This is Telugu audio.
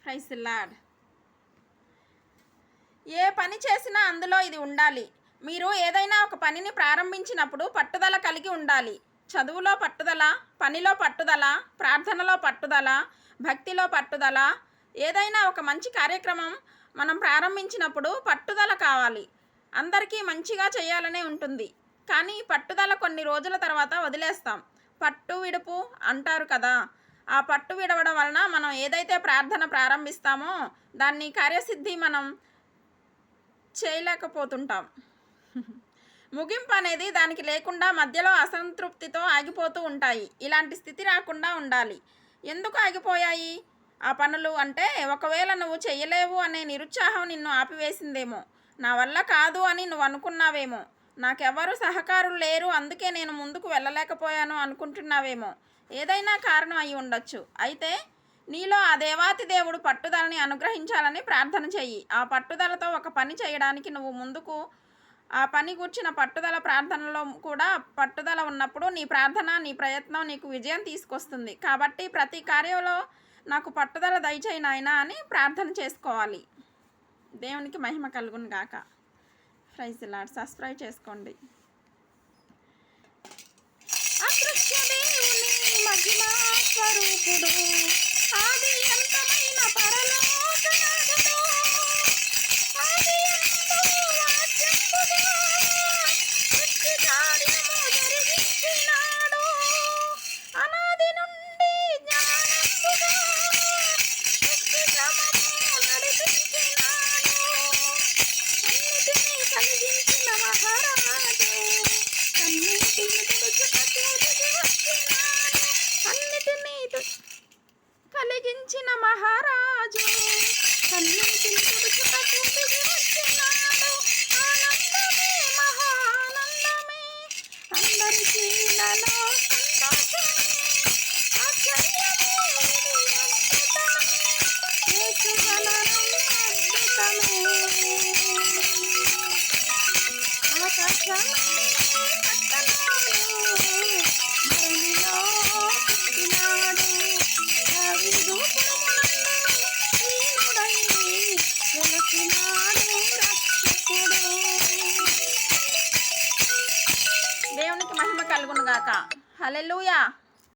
Praise the lord. ఏ పని చేసినా అందులో ఇది ఉండాలి. మీరు ఏదైనా ఒక పనిని ప్రారంభించినప్పుడు పట్టుదల కలిగి ఉండాలి. చదువులో పట్టుదల, పనిలో పట్టుదల, ప్రార్థనలో పట్టుదల, భక్తిలో పట్టుదల. ఏదైనా ఒక మంచి కార్యక్రమం మనం ప్రారంభించినప్పుడు పట్టుదల కావాలి. అందరికీ మంచిగా చేయాలనే ఉంటుంది, కానీ పట్టుదల కొన్ని రోజుల తర్వాత వదిలేస్తాం. పట్టు విడుపు అంటారు కదా, ఆ పట్టు విడవడం వలన మనం ఏదైతే ప్రార్థన ప్రారంభిస్తామో దాన్ని కార్యసిద్ధి మనం చేయలేకపోతుంటాం. ముగింపు అనేది దానికి లేకుండా మధ్యలో అసంతృప్తితో ఆగిపోతూ ఉంటాయి. ఇలాంటి స్థితి రాకుండా ఉండాలి. ఎందుకు ఆగిపోయాయి ఆ పనులు అంటే, ఒకవేళ నువ్వు చేయలేవు అనే నిరుత్సాహం నిన్ను ఆపివేసిందేమో, నా వల్ల కాదు అని నువ్వు అనుకున్నావేమో, నాకెవరు సహకారులు లేరు అందుకే నేను ముందుకు వెళ్ళలేకపోయాను అనుకుంటున్నావేమో. ఏదైనా కారణం అయి ఉండొచ్చు. అయితే నీలో ఆ దేవాతి దేవుడు పట్టుదలని అనుగ్రహించాలని ప్రార్థన చెయ్యి. ఆ పట్టుదలతో ఒక పని చేయడానికి నువ్వు ముందుకు, ఆ పని కూర్చిన పట్టుదల, ప్రార్థనలో కూడా పట్టుదల ఉన్నప్పుడు నీ ప్రార్థన, నీ ప్రయత్నం నీకు విజయం తీసుకొస్తుంది. కాబట్టి ప్రతి కార్యంలో నాకు పట్టుదల దయచేయి నాయనా అని ప్రార్థన చేసుకోవాలి. దేవునికి మహిమ కలుగును గాక. Praise the lord. సబ్స్క్రైబ్ చేసుకోండి. అదృశ్య దేవుని మహిమా స్వరూపుడు, ఆది అంతమైన పరలోకనాథుడు, ఆది అంతము వాక్యముగా సృష్టి కార్యము జరిగించినాడు, అనాది నుండి జ్ఞానముగా సృష్టి క్రమము నడిపించినాడు, అన్నిటినీ కలిగించిన మహారాజు, అన్నిటిని తుడుచుటకు దిగి వచ్చినాడు, అన్నిటినీ కలిగించిన మహారాజు, అన్నిటిని తుడుచుటకు దిగి వచ్చినాడు. ఆనందమే మహానందమే, అందరికీ ఇలాలో సంతోషమే, ఆశ్చర్యమే ఇది అద్భుతమే, యేసు జననం అద్భుతమే, ఆకాశమే కట్టనాడు, భూమిలో పుట్టినాడు, దావీదు పురమునందు దీనుడై వెలసినాడు రక్షకుడు. దేవునికి మహిమ కలుగును గాక. హల్లెలూయా.